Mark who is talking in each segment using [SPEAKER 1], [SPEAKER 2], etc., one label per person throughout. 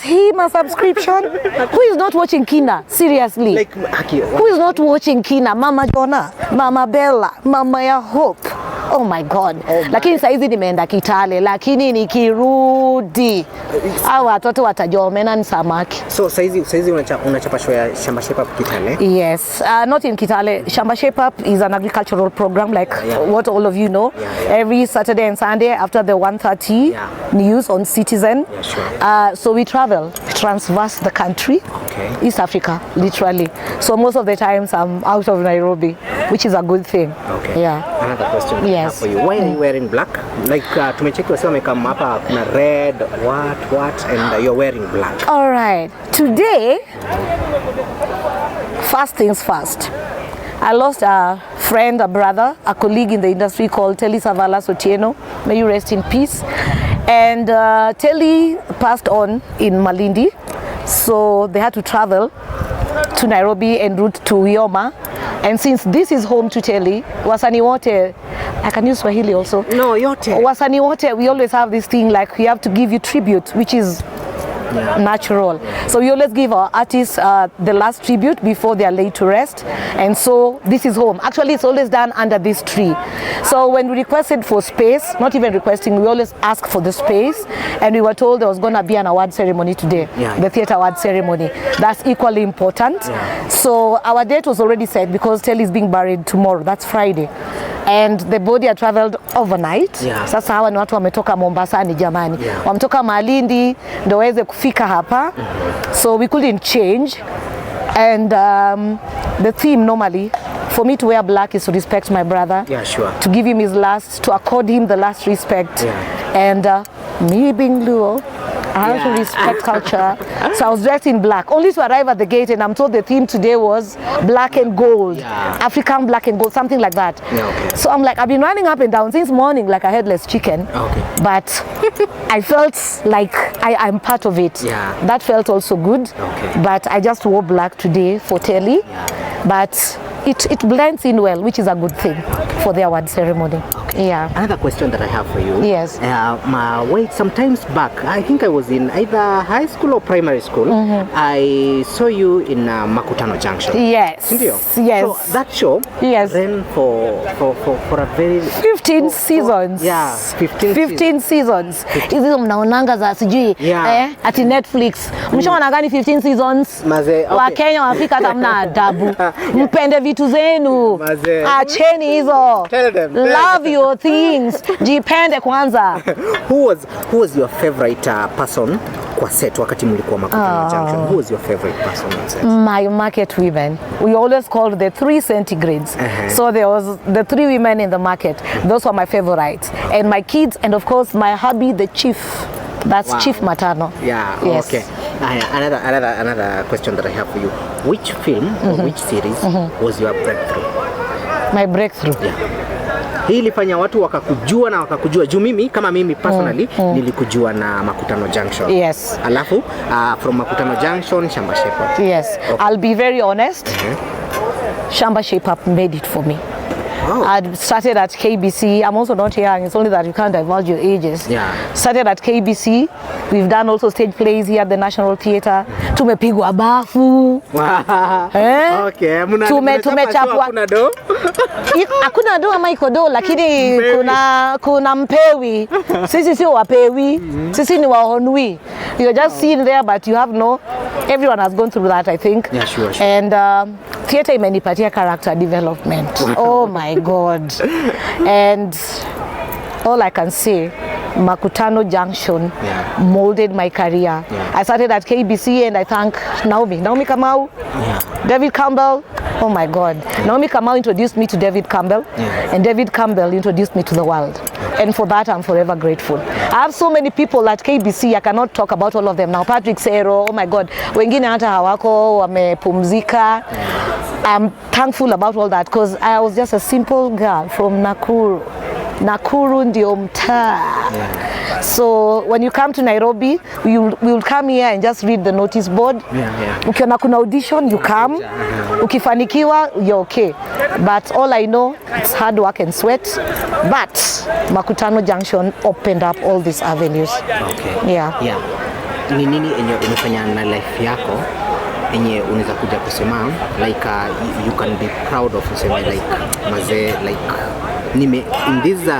[SPEAKER 1] him a subscription. Who is not watching Kina? Seriously.
[SPEAKER 2] Like,
[SPEAKER 1] who is not watching Kina? Mama Jonah, Mama Bella, Mama ya Hope. Oh my God. Lakini saizi nimeenda Kitale, lakini nikirudi hawa watoto watajua omena ni samaki.
[SPEAKER 2] So saizi unachapa show ya Shamba Shape Up Kitale?
[SPEAKER 1] Yes, not in Kitale. Shamba Shape Up is an agricultural program like what all of you know. Every Saturday and Sunday after the 1:30 news on Citizen. So we travel, transverse the country, East Africa, literally. So most of the times I'm out of Nairobi, which is a good thing.
[SPEAKER 2] Another question.
[SPEAKER 1] Yes.
[SPEAKER 2] For you. Why are you wearing black? Like tumecheki wasema wamekama hapa kuna red, what, and you're wearing black.
[SPEAKER 1] All right. Today, first things first. I lost a friend, a brother, a colleague in the industry called Telly Savala Sotieno. May you rest in peace. And Telly passed on in Malindi, so they had to travel to Nairobi en route to Wioma. And since this is home to Telly, wasanii wote, I can use Swahili also.
[SPEAKER 2] No, yote.
[SPEAKER 1] Wasanii wote, we always have this thing like we have to give you tribute, which is natural. So we always give our artists the last tribute before they are laid to rest. And so this is home. Actually, it's always done under this tree. So when we requested for space, not even requesting, we always ask for the space. And we were told there was going to be an award ceremony today, the theatre award ceremony. That's equally important. So our date was already set because Telly is being buried tomorrow. That's Friday. And the body had traveled overnight. Sasa hawa ni watu wametoka Mombasani jamani. Wametoka Malindi ndio waweze kufika hapa. So we couldn't change. And the theme normally for me to wear black is to respect my brother. To give him his last, to accord him the last respect. And me being Luo, I have to respect culture. So I was dressed in black, only to arrive at the gate and I'm told the theme today was black and gold. African black and gold, something like that. So I'm like, I've been running up and down since morning like a headless chicken. But I felt like I'm part of it. That felt also good. But I just wore black today for Telly. But it blends in well, which is a good thing for the award ceremony.
[SPEAKER 2] Another question that I have for you.
[SPEAKER 1] Yes.
[SPEAKER 2] Sometimes back, I think I was in either high school or primary school. I saw you in Makutano Junction.
[SPEAKER 1] Yes.
[SPEAKER 2] So that show ran for a very
[SPEAKER 1] 15 seasons. 15 seasons. Hizi mnaonanga za sijui ati Netflix. Mshaona gani 15 seasons? Wa Kenya wafika tamna adabu. Mpende vitu zenu. Acheni hizo. Love your things. Jipende kwanza.
[SPEAKER 2] Who was your favorite person kwa set wakati mlikuwa Makutano Junction? Who was your favorite person on set?
[SPEAKER 1] My market women. We always called the 3 centigrades. So there was the 3 women in the market. Those were my favorites. And my kids, and of course my hubby, the chief. That's Chief Matano.
[SPEAKER 2] Okay. Another question that I have for you. Which film or which series was your breakthrough?
[SPEAKER 1] My breakthrough?
[SPEAKER 2] Hii ilifanya watu wakakujua na wakakujua. Juu mimi, kama mimi personally, nilikujua na Makutano Junction. Alafu, from Makutano Junction, Shamba Shape Up.
[SPEAKER 1] I'll be very honest. Shamba Shape Up made it for me. I started at KBC. I'm also not young. It's only that you can't divulge your ages. Started at KBC. We've done also stage plays here at the National Theatre. Tumepigwa bafu. Tumechapwa. Hakuna do ama iko do, lakini kuna mpewi. Sisi sio wapewi. Sisi ni wahonwi. You're just sitting there but you have everyone has gone through that, I think. And theatre imenipatia character development. Oh my God. And all I can say, Makutano Junction molded my career. I started at KBC and I thank Naomi Kamau, David Campbell. Oh my God. Naomi Kamau introduced me to David Campbell and David Campbell introduced me to the world. And for that, I'm forever grateful. I have so many people at KBC, I cannot talk about all of them now. Patrick Sero, oh my God. Wengine hata hawako, wamepumzika. I'm thankful about all that because I was just a simple girl from Nakuru. Nakuru ndio mtaa. So when you come to Nairobi, we will come here and just read the notice board. Ukiona kuna audition, you come. Ukifanikiwa, you're okay. But all I know, it's hard work and sweat. But Makutano Junction opened up all these avenues.
[SPEAKER 2] ni nini yenye umefanya na life yako yenye unaweza kuja kusema like you can be proud of useme like mazee like in these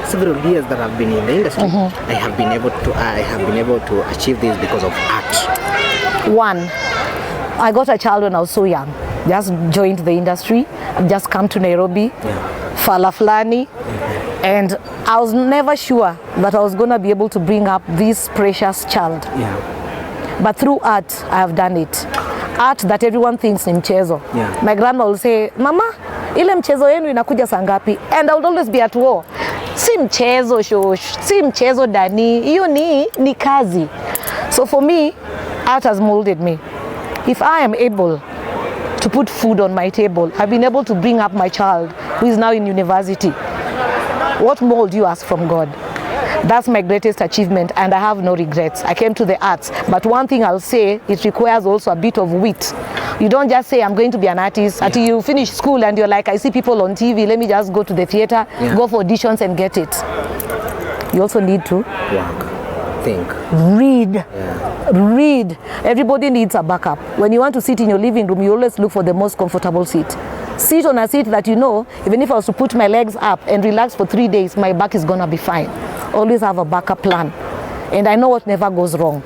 [SPEAKER 2] several years that I've been in the industry, I have been able to achieve this because of art.
[SPEAKER 1] One, I got a child when I was so young. Just joined the industry, just come to Nairobi, fala fulani, and I was never sure that I was going to be able to bring up this precious child.
[SPEAKER 2] Yeah.
[SPEAKER 1] But through art, I have done it. Art that everyone thinks ni mchezo.
[SPEAKER 2] Yeah.
[SPEAKER 1] My grandma will say, Mama, ile mchezo yenu inakuja saa ngapi? And I would always be at war. Si mchezo shosh, si mchezo Dani, hiyo ni kazi. So for me, art has molded me. If I am able to put food on my table, I've been able to bring up my child who is now in university. What more do you ask from God? That's my greatest achievement, and I have no regrets. I came to the arts, but one thing I'll say, it requires also a bit of wit. You don't just say, I'm going to be an artist, until you finish school and you're like, I see people on TV, let me just go to the theater, go for auditions and get it. You also need to
[SPEAKER 2] work, think,
[SPEAKER 1] read. Read. Everybody needs a backup. When you want to sit in your living room, you always look for the most comfortable seat. Sit on a seat that you know, even if I was to put my legs up and relax for 3 days, my back is gonna be fine. Always have a backup plan. And I know what never goes wrong.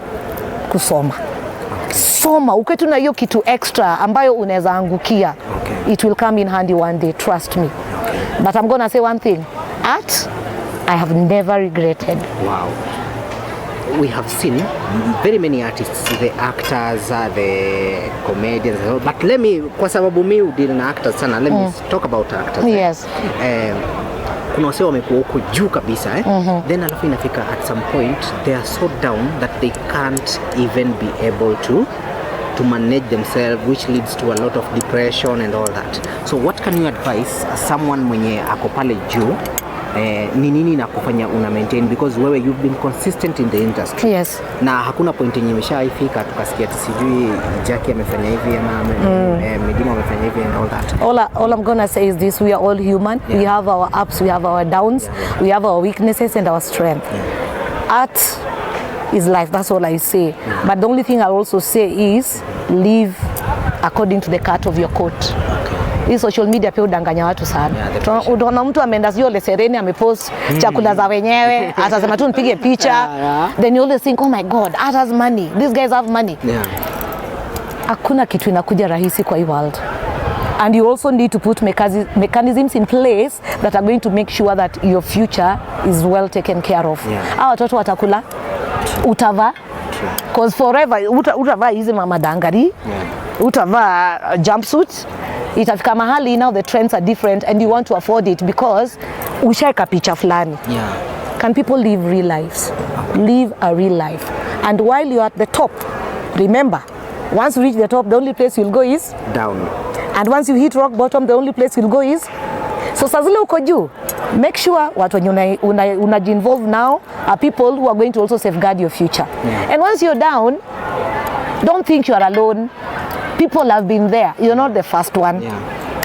[SPEAKER 1] Kusoma. Soma, uketu na hiyo kitu extra ambayo unaweza angukia. It will come in handy one day, trust me. But I'm gonna say one thing. Art, I have never regretted.
[SPEAKER 2] Wow. We have seen very many artists, the actors, the comedians, but let me, kwa sababu mi deal na actors sana, let me talk about actors.
[SPEAKER 1] Yes.
[SPEAKER 2] Kuna wase wamekuwa huko juu kabisa then alafu inafika at some point they are so down that they can't even be able to manage themselves, which leads to a lot of depression and all that. So what can you advise someone mwenye ako pale juu ni nini na kufanya una maintain, because wewe you've been consistent in the industry.
[SPEAKER 1] Yes.
[SPEAKER 2] Na hakuna point yenye imeshaifika tukasikia sijui Jackie amefanya hivi ama Midimo amefanya hivi and all that.
[SPEAKER 1] All I'm gonna say is this: we are all human. We have our ups, we have our downs, we have our weaknesses and our strength. Art is life, that's all I say. But the only thing I'll also say is live according to the cut of your coat. Hii social media pia udanganya watu sana. Unaona mtu ameenda sio lesereni amepost chakula za wenyewe, atasema tu nipige picha. Then you always think, oh my God, art has money. These guys have money. Hakuna kitu inakuja rahisi kwa hii world. And you also need to put mechanisms in place that are going to make sure that your future is well taken care of. Hawa watoto watakula, utavaa, because forever utavaa hizi mama dangari, utavaa jumpsuit. Itafika mahali now the trends are different and you want to afford it because ushaika picha fulani. Can people live real lives? Live a real life. And while you're at the top, remember, once you reach the top, the only place you'll go is
[SPEAKER 2] down.
[SPEAKER 1] And once you hit rock bottom, the only place you'll go is so sazile uko juu. Make sure watu wenye unaji-involve now are people who are going to also safeguard your future. And once you're down, don't think you are alone. People have been there. You're not the first one.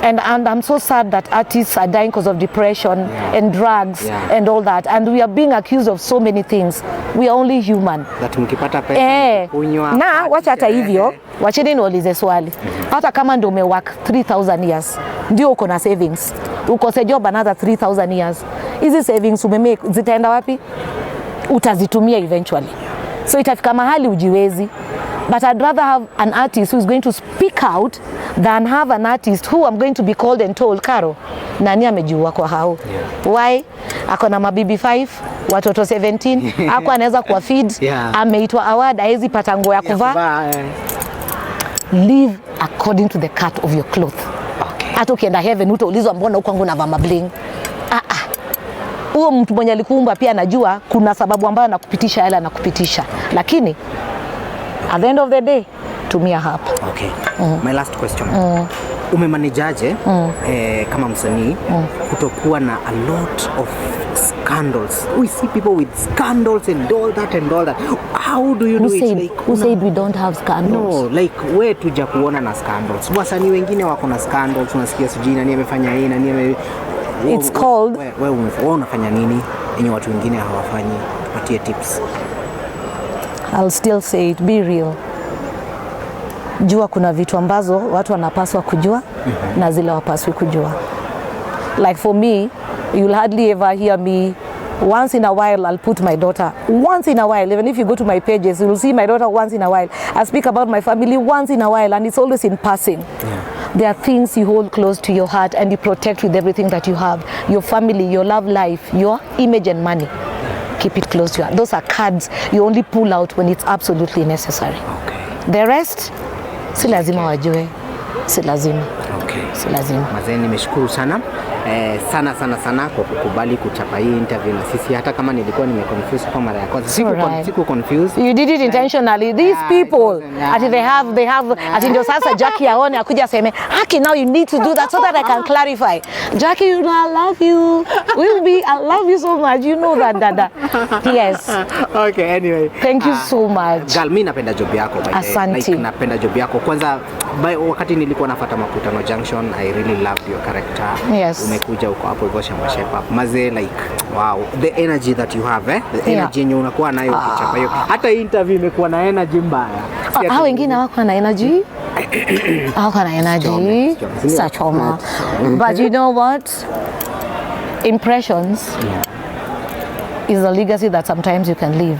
[SPEAKER 1] And I'm so sad that artists are dying because of depression and drugs and all that. And we are being accused of so many things. We are only human.
[SPEAKER 2] That mkipata pesa kunywa.
[SPEAKER 1] Na wacha hata hivyo, wacheni niulize swali. Hata kama ndio umework 3000 years, ndio uko na savings. Uko se job another 3000 years. Hizi savings umemake zitaenda wapi? Utazitumia eventually. So itafika mahali ujiwezi. But I'd rather have an artist who is going to speak out than have an artist who I'm going to be called and told, Karo, nani amejua kwa hao? Why? Ako na mabibi 5, watoto 17, ako anaweza kuwa feed, ameitwa award, haezi pata nguo ya kuvaa. Live according to the cut of your cloth. Hata ukienda heaven utaulizwa mbona huko kwangu navaa mabling. Huo mtu mwenye alikuumba pia anajua kuna sababu ambayo anakupitisha yale anakupitisha. Lakini at the end of the day, tumia hapa.
[SPEAKER 2] Okay. My last question. Umemanajaje kama msanii kutokuwa na a lot of scandals? We see people with scandals and all that. How do you do it?
[SPEAKER 1] Who said we don't have scandals?
[SPEAKER 2] No, like where tuja kuona na scandals. Wasanii wengine wako na scandals, unasikia sijui nani amefanya hii na nani
[SPEAKER 1] It's called
[SPEAKER 2] wewe unafanya nini yenye watu wengine hawafanyi? Patie tips.
[SPEAKER 1] I'll still say it, be real. Jua kuna vitu ambazo watu wanapaswa kujua na zile wapaswi kujua. Like for me, you'll hardly ever hear me. Once in a while, I'll put my daughter. Once in a while, even if you go to my pages, you'll see my daughter once in a while. I speak about my family once in a while, and it's always in passing. Yeah. There are things you hold close to your heart and you protect with everything that you have. Your family, your love life, your image and money. Keep it close to you. Those are cards you only pull out when it's absolutely necessary. Okay. The rest, si lazima wajue. Si lazima.
[SPEAKER 2] Okay.
[SPEAKER 1] Si lazima.
[SPEAKER 2] Mazee, nimeshukuru sana. Sana kwa kukubali kuchapa hii interview na sisi, hata kama nilikuwa nimeconfuse kwa mara ya kwanza. Siku confused.
[SPEAKER 1] You did it intentionally. These people, ati they have, ati ndio sasa Jackie aone akuja aseme, Haki, now you need to do that so that I can clarify. Jackie, you know I love you. I love you so much. You know that, dada. Yes.
[SPEAKER 2] Okay, anyway.
[SPEAKER 1] Thank you so much.
[SPEAKER 2] Girl, mimi napenda job yako by the way. Like, napenda job yako. Kwanza wakati nilikuwa nafuata Makutano Junction, I really loved your character.
[SPEAKER 1] Yes.
[SPEAKER 2] Umekuja uko hapo hivyo Shamba. Mazee, like wow, the energy that you have, the energy yenye unakuwa nayo ukichapa hiyo. Hata interview imekuwa na energy mbaya.
[SPEAKER 1] Hao wengine wako na energy. Wako na energy. Sachoma. But you know what? Impressions is a legacy that sometimes you can leave.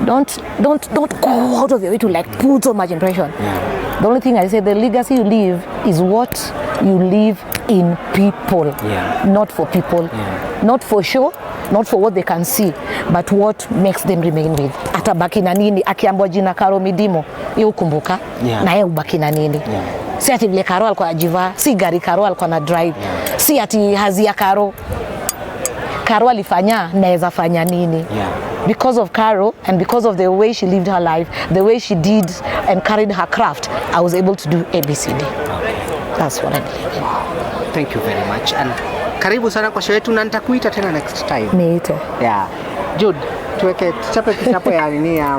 [SPEAKER 1] Don't go out of your way to like put so much impression. The only thing I say, the legacy you leave is what you leave in people, not for people, not for show, not for what they can see, but what makes them remain with. Atabaki na nini? Akiambwa jina Karo Midimo, yeye ukumbuka, na yeye ubaki na nini? Si ati vile Karo alikuwa ajiva, si gari Karo alikuwa na drive, si ati hazi ya Karo. Karo alifanya, naweza fanya nini? Because of Karo and because of the way she lived her life, the way she did and carried her craft, I was able to do ABCD. That's what I believe in.
[SPEAKER 2] Thank you very much. And karibu sana kwa show yetu na nitakuita tena next time.
[SPEAKER 1] Niite.
[SPEAKER 2] Yeah. Jude, tuweke chape kichapo ya nini ya